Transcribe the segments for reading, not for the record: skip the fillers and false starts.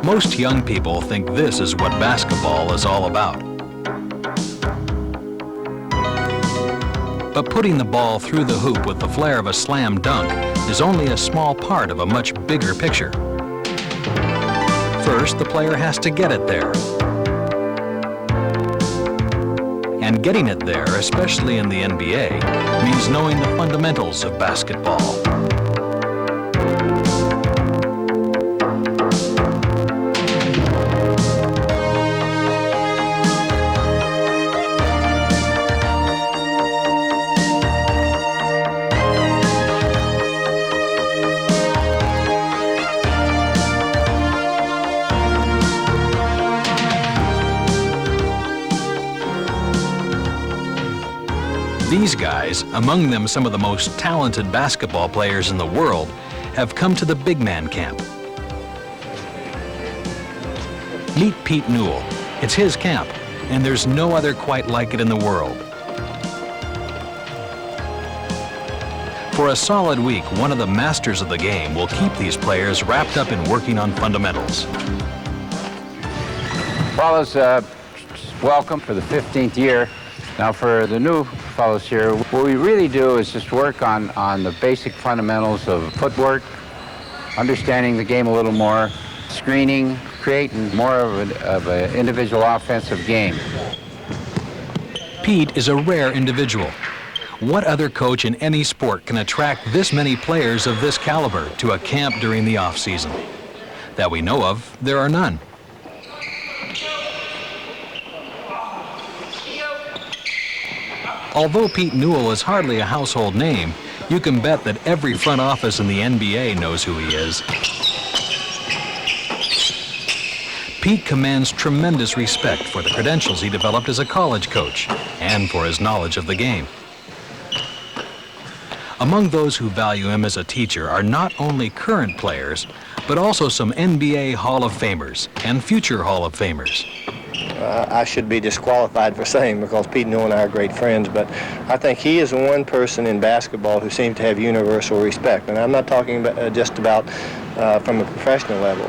Most young people think this is what basketball is all about. But putting the ball through the hoop with the flair of a slam dunk is only a small part of a much bigger picture. First, the player has to get it there. And getting it there, especially in the NBA, means knowing the fundamentals of basketball. These guys, among them some of the most talented basketball players in the world, have come to the big man camp. Meet Pete Newell. It's his camp, and there's no other quite like it in the world. For a solid week, one of the masters of the game will keep these players wrapped up in working on fundamentals. Fellows, welcome for the 15th year. Now for the new fellows here, what we really do is just work on the basic fundamentals of footwork, understanding the game a little more, screening, creating more of an individual offensive game. Pete is a rare individual. What other coach in any sport can attract this many players of this caliber to a camp during the off-season? That we know of, there are none. Although Pete Newell is hardly a household name, you can bet that every front office in the NBA knows who he is. Pete commands tremendous respect for the credentials he developed as a college coach and for his knowledge of the game. Among those who value him as a teacher are not only current players, but also some NBA Hall of Famers and future Hall of Famers. I should be disqualified for saying because Pete Newell and I are great friends, but I think he is the one person in basketball who seems to have universal respect. And I'm not talking about, just about from a professional level.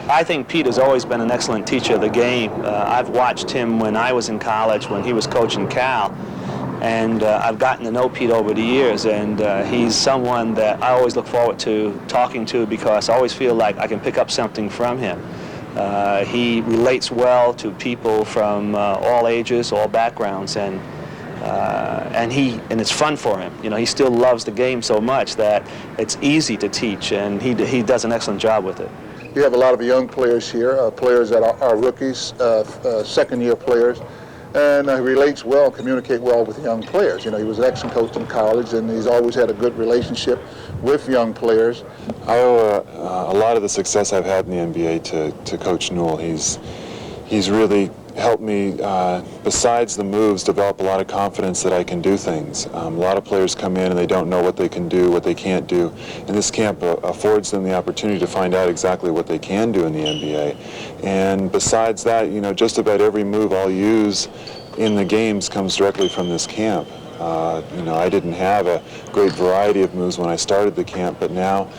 I think Pete has always been an excellent teacher of the game. I've watched him when I was in college, when he was coaching Cal, and I've gotten to know Pete over the years, and he's someone that I always look forward to talking to because I always feel like I can pick up something from him. He relates well to people from all ages, all backgrounds, and it's fun for him. You know, he still loves the game so much that it's easy to teach, and he does an excellent job with it. You have a lot of young players here, players that are rookies, second-year players, and he relates well, communicate well with young players. You know, he was an excellent coach in college, and he's always had a good relationship with young players. I owe a lot of the success I've had in the NBA to Coach Newell. He's really helped me, besides the moves, develop a lot of confidence that I can do things. A lot of players come in and they don't know what they can do, what they can't do. And this camp affords them the opportunity to find out exactly what they can do in the NBA. And besides that, you know, just about every move I'll use in the games comes directly from this camp. You know, I didn't have a great variety of moves when I started the camp, but now,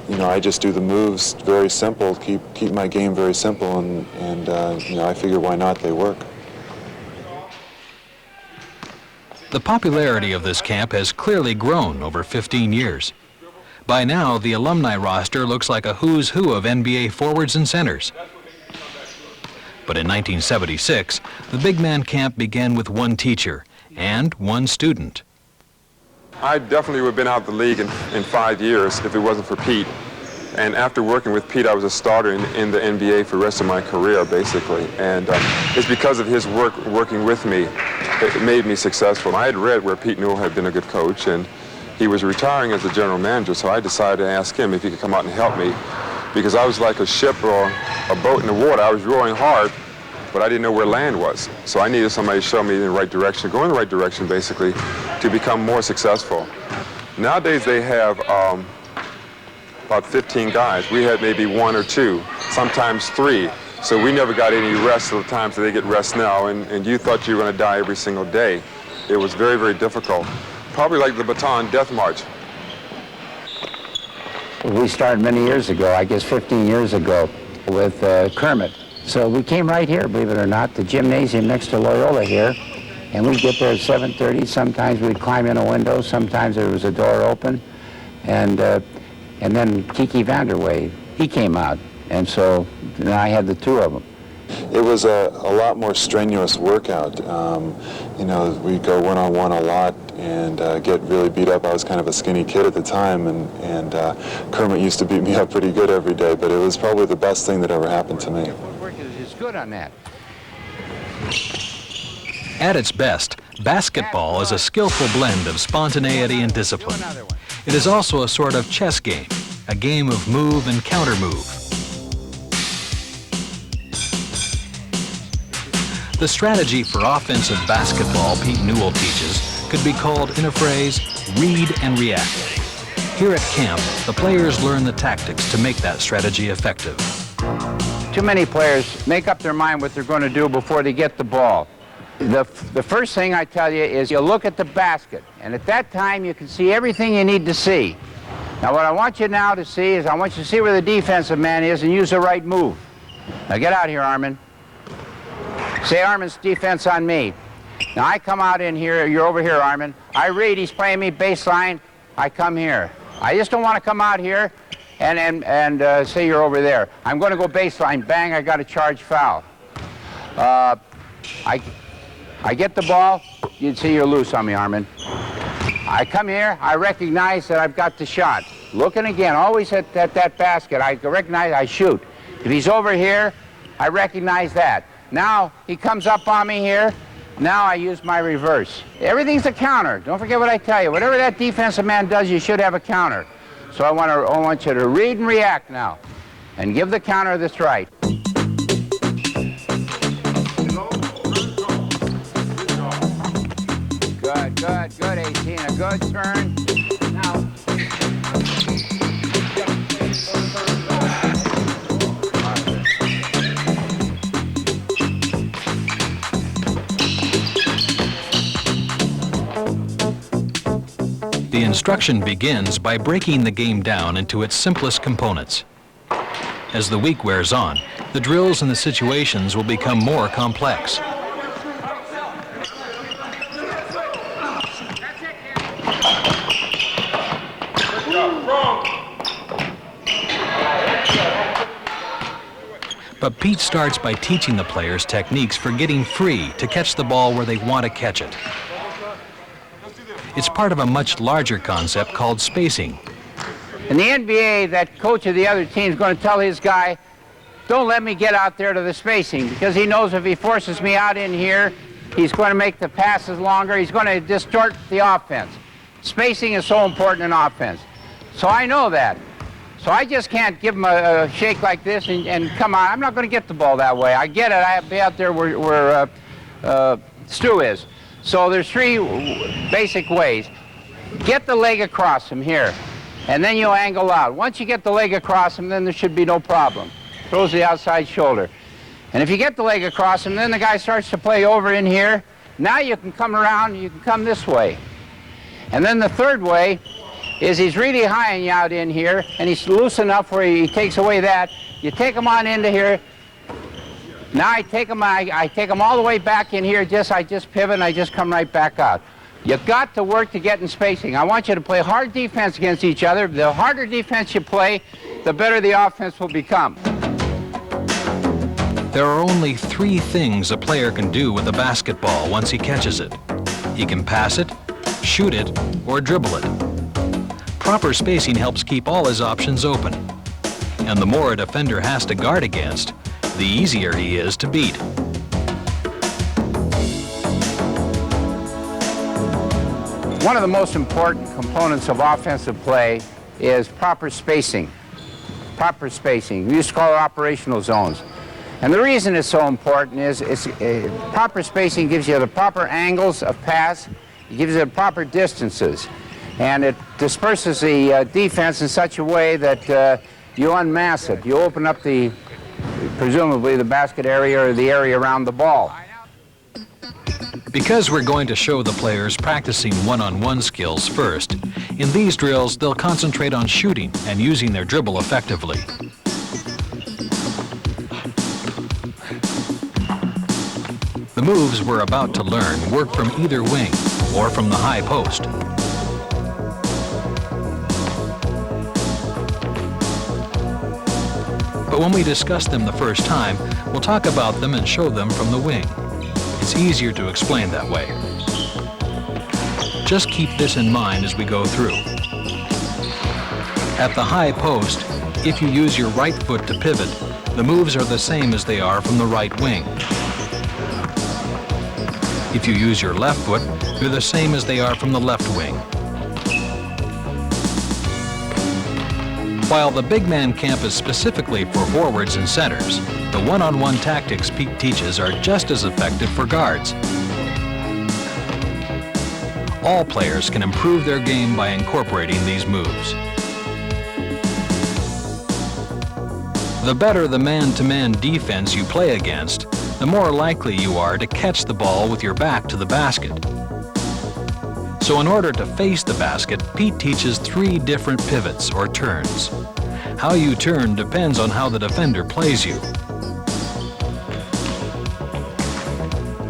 you know, I just do the moves very simple, keep my game very simple, and you know, I figure why not, they work. The popularity of this camp has clearly grown over 15 years. By now, the alumni roster looks like a who's who of NBA forwards and centers. But in 1976, the big man camp began with one teacher and one student. I definitely would have been out of the league in 5 years if it wasn't for Pete. And after working with Pete, I was a starter in the NBA for the rest of my career, basically. And it's because of his working with me, it made me successful. I had read where Pete Newell had been a good coach, and he was retiring as a general manager, so I decided to ask him if he could come out and help me, because I was like a ship or a boat in the water. I was rowing hard, but I didn't know where land was. So I needed somebody to show me in the right direction, go in the right direction, basically, to become more successful. Nowadays, they have about 15 guys. We had maybe 1 or 2, sometimes 3. So we never got any rest of the time, so they get rest now. And you thought you were going to die every single day. It was very, very difficult. Probably like the Bataan Death March. We started many years ago, I guess 15 years ago, with Kermit. So we came right here, believe it or not, the gymnasium next to Loyola here. And we'd get there at 7:30. Sometimes we'd climb in a window. Sometimes there was a door open. And then Kiki Vanderway, he came out. And so then I had the two of them. It was a lot more strenuous workout. You know, we'd go one-on-one a lot and get really beat up. I was kind of a skinny kid at the time, and Kermit used to beat me up pretty good every day, but it was probably the best thing that ever happened to me. Footwork is good on that. At its best, basketball is a skillful blend of spontaneity and discipline. It is also a sort of chess game, a game of move and counter-move. The strategy for offensive basketball Pete Newell teaches could be called, in a phrase, read and react. Here at camp, the players learn the tactics to make that strategy effective. Too many players make up their mind what they're going to do before they get the ball. The first thing I tell you is you look at the basket, and at that time you can see everything you need to see. Now what I want you now to see is I want you to see where the defensive man is and use the right move. Now get out here, Armin. Say Armin's defense on me. Now I come out in here, you're over here, Armin. I read, he's playing me baseline, I come here. I just don't want to come out here and say you're over there. I'm going to go baseline, bang, I got a charge foul. I get the ball, you'd see you're loose on me, Armin. I come here, I recognize that I've got the shot. Looking again, always at that basket, I recognize, I shoot. If he's over here, I recognize that. Now, he comes up on me here, now I use my reverse. Everything's a counter, don't forget what I tell you. Whatever that defensive man does, you should have a counter. So I want you to read and react now, and give the counter that's right. Good, 18, a good turn. Now. The instruction begins by breaking the game down into its simplest components. As the week wears on, the drills and the situations will become more complex. But Pete starts by teaching the players techniques for getting free to catch the ball where they want to catch it. It's part of a much larger concept called spacing. In the NBA, that coach of the other team is going to tell his guy, don't let me get out there to the spacing, because he knows if he forces me out in here, he's going to make the passes longer, he's going to distort the offense. Spacing is so important in offense. So I know that. So I just can't give him a shake like this and come on. I'm not going to get the ball that way. I get it. I have to be out there where Stu is. So there's three basic ways. Get the leg across him here, and then you angle out. Once you get the leg across him, then there should be no problem. Throws the outside shoulder. And if you get the leg across him, then the guy starts to play over in here. Now you can come around, you can come this way. And then the third way is he's really high on you out in here, and he's loose enough where he takes away that. You take him on into here. Now I take him all the way back in here, I just pivot and I just come right back out. You've got to work to get in spacing. I want you to play hard defense against each other. The harder defense you play, the better the offense will become. There are only three things a player can do with a basketball once he catches it. He can pass it, shoot it, or dribble it. Proper spacing helps keep all his options open. And the more a defender has to guard against, the easier he is to beat. One of the most important components of offensive play is proper spacing. Proper spacing. We used to call it operational zones. And the reason it's so important is proper spacing gives you the proper angles of pass, it gives you the proper distances, and it disperses the defense in such a way that you unmask it. You open up presumably the basket area or the area around the ball. Because we're going to show the players practicing one-on-one skills first, in these drills they'll concentrate on shooting and using their dribble effectively. moves we're about to learn work from either wing or from the high post. But when we discuss them the first time, we'll talk about them and show them from the wing. It's easier to explain that way. Just keep this in mind as we go through. At the high post, if you use your right foot to pivot, the moves are the same as they are from the right wing. If you use your left foot, they're the same as they are from the left wing. While the big man camp is specifically for forwards and centers, the one-on-one tactics Pete teaches are just as effective for guards. All players can improve their game by incorporating these moves. The better the man-to-man defense you play against, the more likely you are to catch the ball with your back to the basket. So in order to face the basket, Pete teaches 3 different pivots or turns. How you turn depends on how the defender plays you.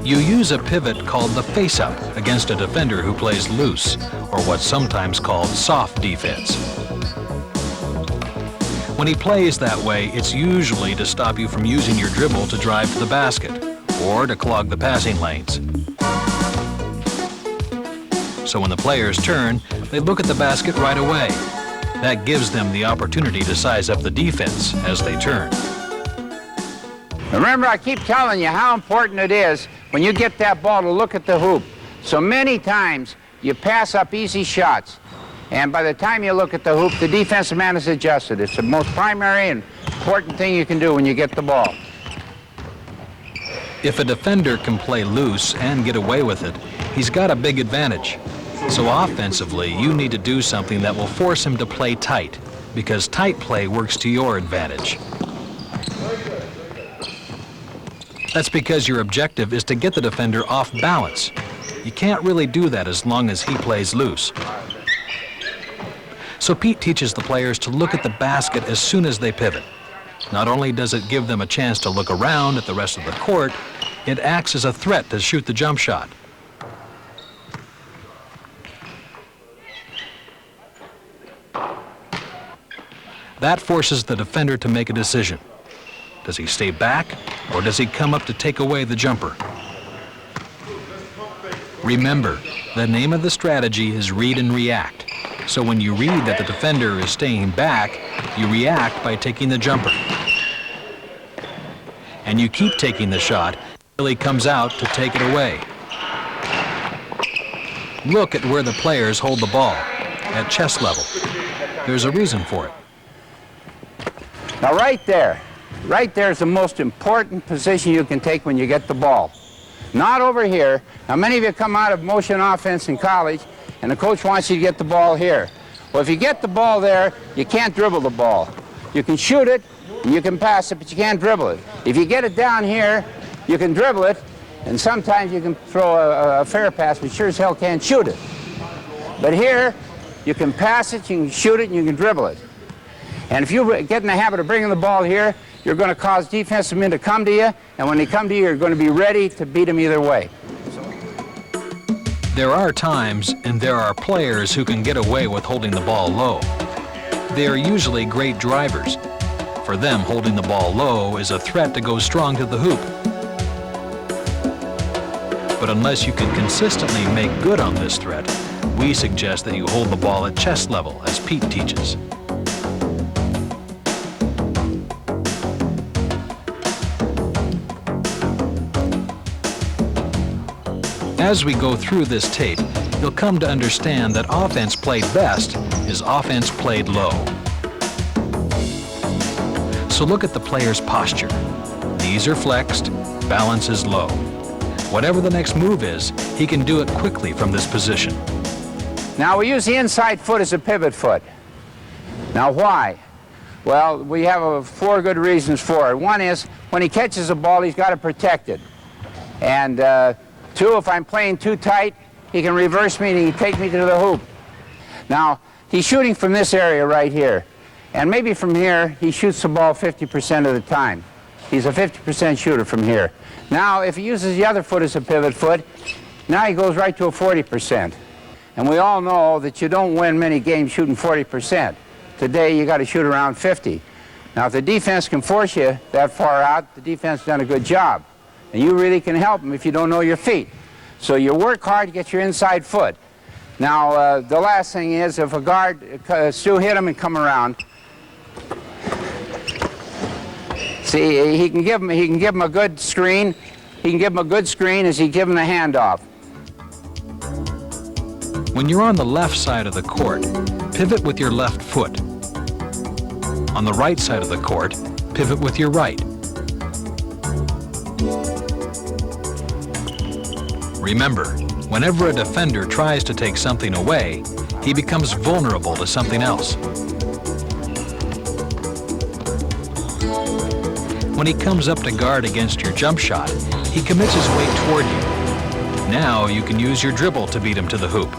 You use a pivot called the face-up against a defender who plays loose, or what's sometimes called soft defense. When he plays that way, it's usually to stop you from using your dribble to drive to the basket, or to clog the passing lanes. So when the players turn, they look at the basket right away. That gives them the opportunity to size up the defense as they turn. Remember, I keep telling you how important it is when you get that ball to look at the hoop. So many times you pass up easy shots, and by the time you look at the hoop, the defensive man is adjusted. It's the most primary and important thing you can do when you get the ball. If a defender can play loose and get away with it, he's got a big advantage. So offensively, you need to do something that will force him to play tight, because tight play works to your advantage. That's because your objective is to get the defender off balance. You can't really do that as long as he plays loose. So Pete teaches the players to look at the basket as soon as they pivot. Not only does it give them a chance to look around at the rest of the court, it acts as a threat to shoot the jump shot. That forces the defender to make a decision. Does he stay back, or does he come up to take away the jumper? Remember, the name of the strategy is read and react. So when you read that the defender is staying back, you react by taking the jumper. And you keep taking the shot until he comes out to take it away. Look at where the players hold the ball, at chest level. There's a reason for it. Now right there is the most important position you can take when you get the ball. Not over here. Now many of you come out of motion offense in college, and the coach wants you to get the ball here. Well, if you get the ball there, you can't dribble the ball. You can shoot it, and you can pass it, but you can't dribble it. If you get it down here, you can dribble it, and sometimes you can throw a fair pass, but sure as hell can't shoot it. But here, you can pass it, you can shoot it, and you can dribble it. And if you get in the habit of bringing the ball here, you're going to cause defensive men to come to you, and when they come to you, you're going to be ready to beat them either way. There are times, and there are players who can get away with holding the ball low. They are usually great drivers. For them, holding the ball low is a threat to go strong to the hoop. But unless you can consistently make good on this threat, we suggest that you hold the ball at chest level, as Pete teaches. As we go through this tape, you'll come to understand that offense played best is offense played low. So look at the player's posture. Knees are flexed, balance is low. Whatever the next move is, he can do it quickly from this position. Now we use the inside foot as a pivot foot. Now why? Well, we have 4 good reasons for it. One is, when he catches a ball, he's got to protect it. And 2, if I'm playing too tight, he can reverse me and he can take me to the hoop. Now, he's shooting from this area right here. And maybe from here, he shoots the ball 50% of the time. He's a 50% shooter from here. Now, if he uses the other foot as a pivot foot, now he goes right to a 40%. And we all know that you don't win many games shooting 40%. Today, you got to shoot around 50. Now, if the defense can force you that far out, the defense has done a good job. And you really can help them if you don't know your feet. So you work hard to get your inside foot. Now, the last thing is, if a guard, Stu hit him and come around. See, he can give him a good screen. He can give him a good screen as he give him the handoff. When you're on the left side of the court, pivot with your left foot. On the right side of the court, pivot with your right. Remember, whenever a defender tries to take something away, he becomes vulnerable to something else. When he comes up to guard against your jump shot, he commits his weight toward you. Now you can use your dribble to beat him to the hoop.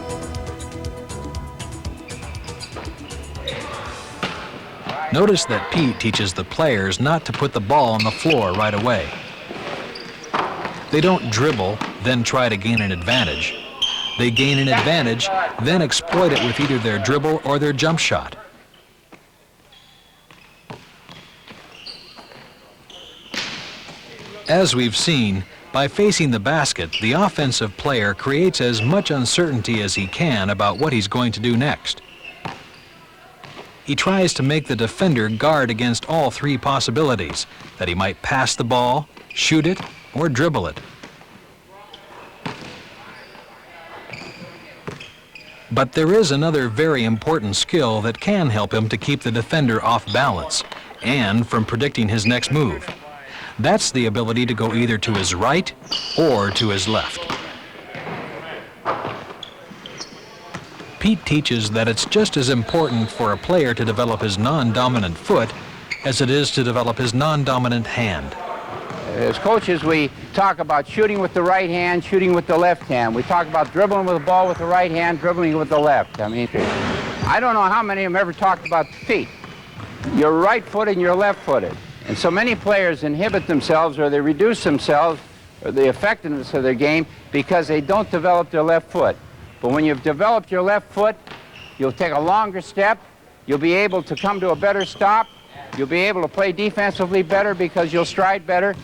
Notice that Pete teaches the players not to put the ball on the floor right away. They don't dribble, then try to gain an advantage. They gain an advantage, then exploit it with either their dribble or their jump shot. As we've seen, by facing the basket, the offensive player creates as much uncertainty as he can about what he's going to do next. He tries to make the defender guard against all three possibilities, that he might pass the ball, shoot it, or dribble it. But there is another very important skill that can help him to keep the defender off balance and from predicting his next move. That's the ability to go either to his right or to his left. Pete teaches that it's just as important for a player to develop his non-dominant foot as it is to develop his non-dominant hand. As coaches, we talk about shooting with the right hand, shooting with the left hand. We talk about dribbling with the ball with the right hand, dribbling with the left. I mean, I don't know how many of them ever talked about feet. You're right-footed and you're left-footed. And so many players inhibit themselves or they reduce themselves or the effectiveness of their game because they don't develop their left foot. But when you've developed your left foot, you'll take a longer step, you'll be able to come to a better stop, you'll be able to play defensively better because you'll stride better.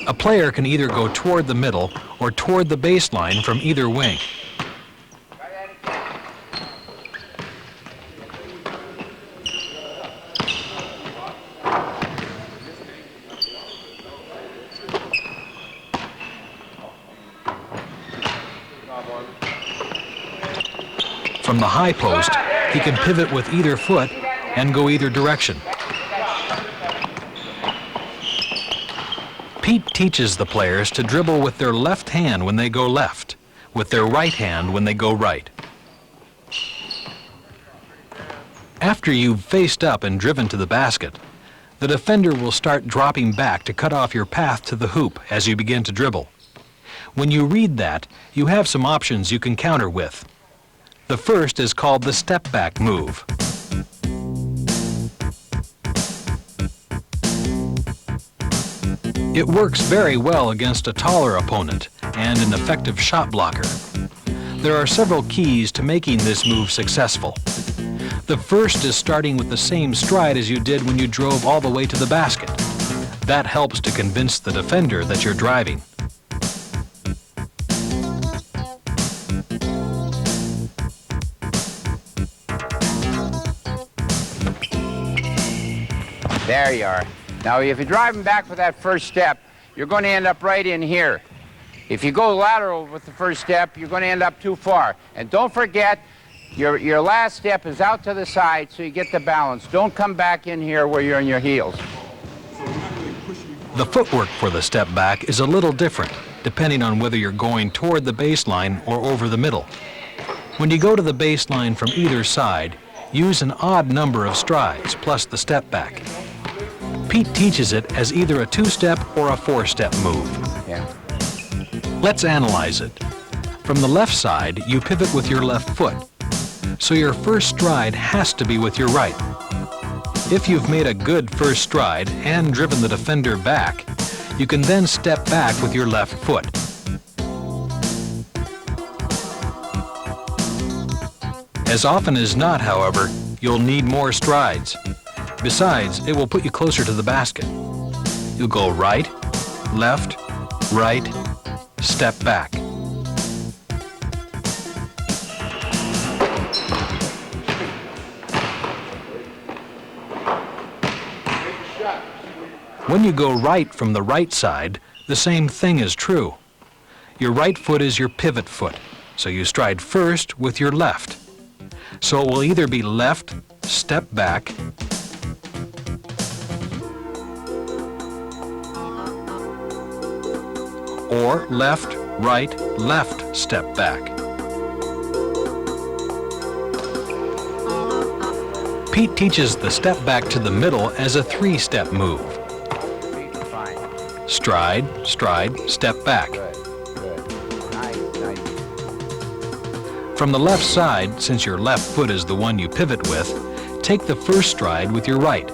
A player can either go toward the middle or toward the baseline from either wing. From the high post, he can pivot with either foot and go either direction. Pete teaches the players to dribble with their left hand when they go left, with their right hand when they go right. After you've faced up and driven to the basket, the defender will start dropping back to cut off your path to the hoop as you begin to dribble. When you read that, you have some options you can counter with. The first is called the step-back move. It works very well against a taller opponent and an effective shot blocker. There are several keys to making this move successful. The first is starting with the same stride as you did when you drove all the way to the basket. That helps to convince the defender that you're driving. There you are. Now, if you're driving back with that first step, you're going to end up right in here. If you go lateral with the first step, you're going to end up too far. And don't forget, your last step is out to the side so you get the balance. Don't come back in here where you're on your heels. The footwork for the step back is a little different, depending on whether you're going toward the baseline or over the middle. When you go to the baseline from either side, use an odd number of strides plus the step back. Pete teaches it as either a two-step or a four-step move. Yeah. Let's analyze it. From the left side, you pivot with your left foot, so your first stride has to be with your right. If you've made a good first stride and driven the defender back, you can then step back with your left foot. As often as not, however, you'll need more strides. Besides, it will put you closer to the basket. You'll go right, left, right, step back. When you go right from the right side, the same thing is true. Your right foot is your pivot foot, so you stride first with your left. So it will either be left, step back, or left, right, left, step back. Pete teaches the step back to the middle as a three-step move. Stride, stride, step back. From the left side, since your left foot is the one you pivot with, take the first stride with your right.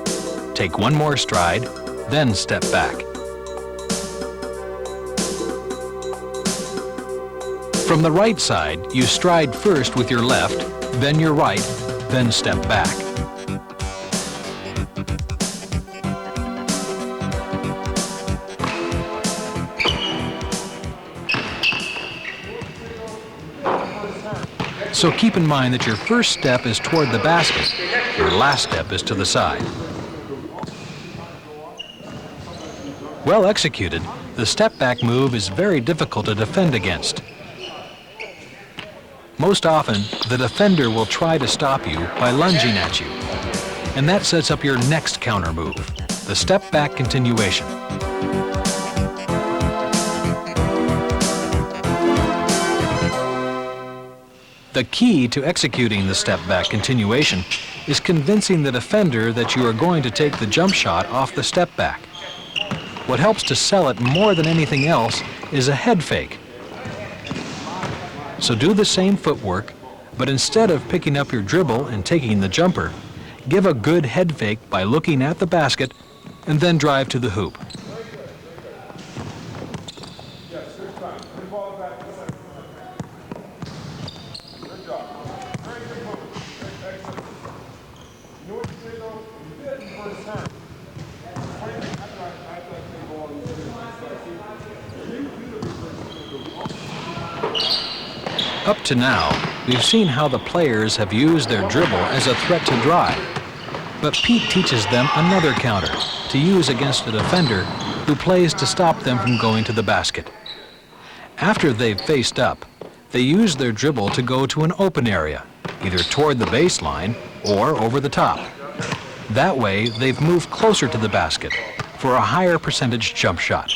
Take one more stride, then step back. From the right side, you stride first with your left, then your right, then step back. So keep in mind that your first step is toward the basket. Your last step is to the side. Well executed, the step back move is very difficult to defend against. Most often, the defender will try to stop you by lunging at you. And that sets up your next counter move, the step back continuation. The key to executing the step back continuation is convincing the defender that you are going to take the jump shot off the step back. What helps to sell it more than anything else is a head fake. So do the same footwork, but instead of picking up your dribble and taking the jumper, give a good head fake by looking at the basket and then drive to the hoop. Up to now, we've seen how the players have used their dribble as a threat to drive. But Pete teaches them another counter to use against a defender who plays to stop them from going to the basket. After they've faced up, they use their dribble to go to an open area, either toward the baseline or over the top. That way, they've moved closer to the basket for a higher percentage jump shot.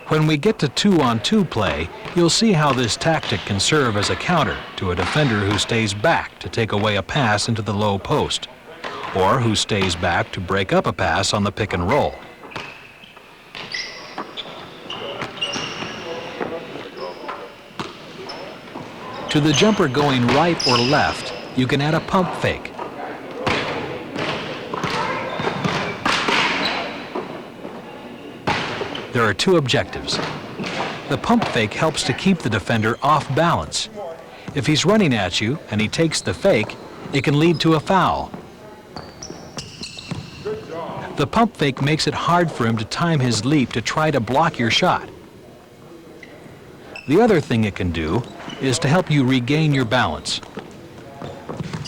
When we get to 2-on-2 play, you'll see how this tactic can serve as a counter to a defender who stays back to take away a pass into the low post, or who stays back to break up a pass on the pick and roll. To the jumper going right or left, you can add a pump fake. There are two objectives. The pump fake helps to keep the defender off balance. If he's running at you and he takes the fake, it can lead to a foul. The pump fake makes it hard for him to time his leap to try to block your shot. The other thing it can do is to help you regain your balance.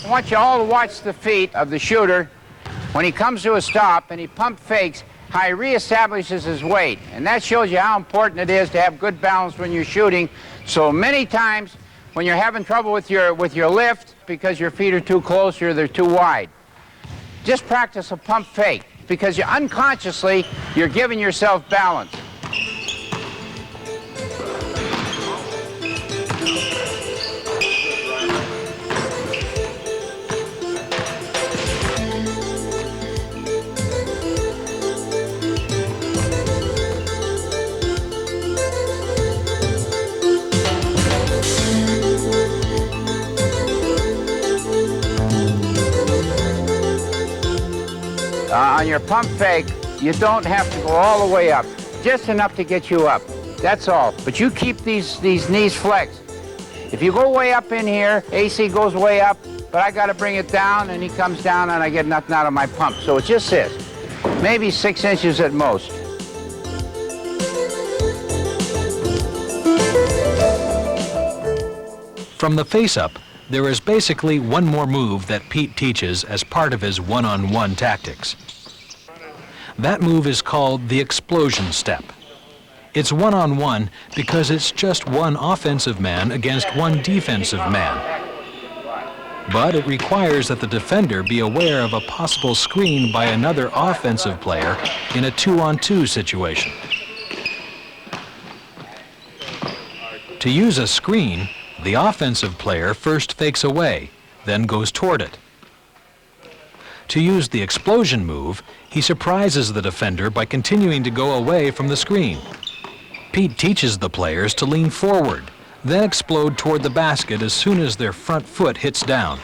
I want you all to watch the feet of the shooter when he comes to a stop and he pump fakes, how he reestablishes his weight. And that shows you how important it is to have good balance when you're shooting. So many times when you're having trouble with your lift because your feet are too close or they're too wide, just practice a pump fake because you unconsciously you're giving yourself balance. On your pump fake, you don't have to go all the way up, just enough to get you up. That's all. But you keep these knees flexed. If you go way up in here, AC goes way up, but I got to bring it down, and he comes down, and I get nothing out of my pump. So it just sits, maybe 6 inches at most. From the face-up, there is basically one more move that Pete teaches as part of his one-on-one tactics. That move is called the explosion step. It's one-on-one because it's just one offensive man against one defensive man. But it requires that the defender be aware of a possible screen by another offensive player in a 2-on-2 situation. To use a screen, the offensive player first fakes away, then goes toward it. To use the explosion move, he surprises the defender by continuing to go away from the screen. Pete teaches the players to lean forward, then explode toward the basket as soon as their front foot hits down.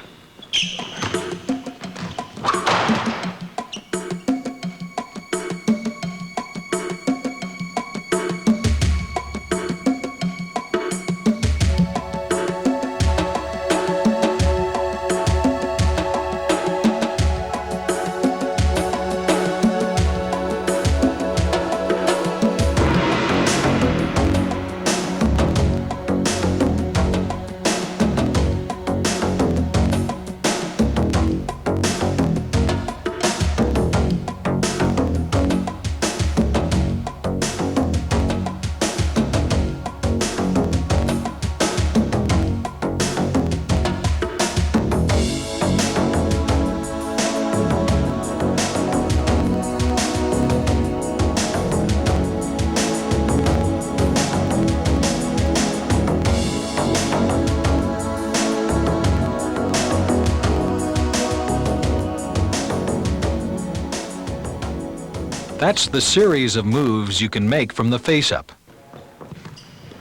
That's the series of moves you can make from the face-up.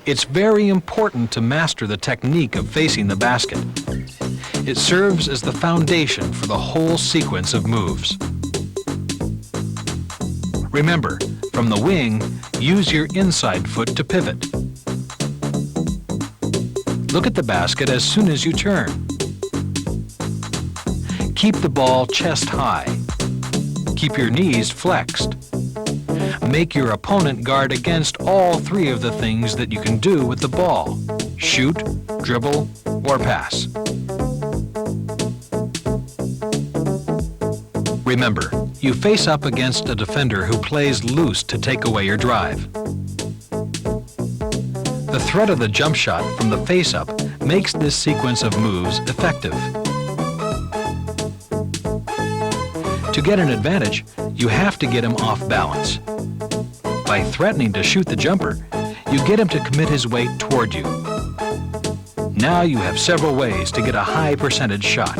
It's very important to master the technique of facing the basket. It serves as the foundation for the whole sequence of moves. Remember, from the wing, use your inside foot to pivot. Look at the basket as soon as you turn. Keep the ball chest high. Keep your knees flexed. Make your opponent guard against all three of the things that you can do with the ball: shoot, dribble, or pass. Remember, you face up against a defender who plays loose to take away your drive. The threat of the jump shot from the face-up makes this sequence of moves effective. To get an advantage, you have to get him off balance. By threatening to shoot the jumper, you get him to commit his weight toward you. Now you have several ways to get a high percentage shot.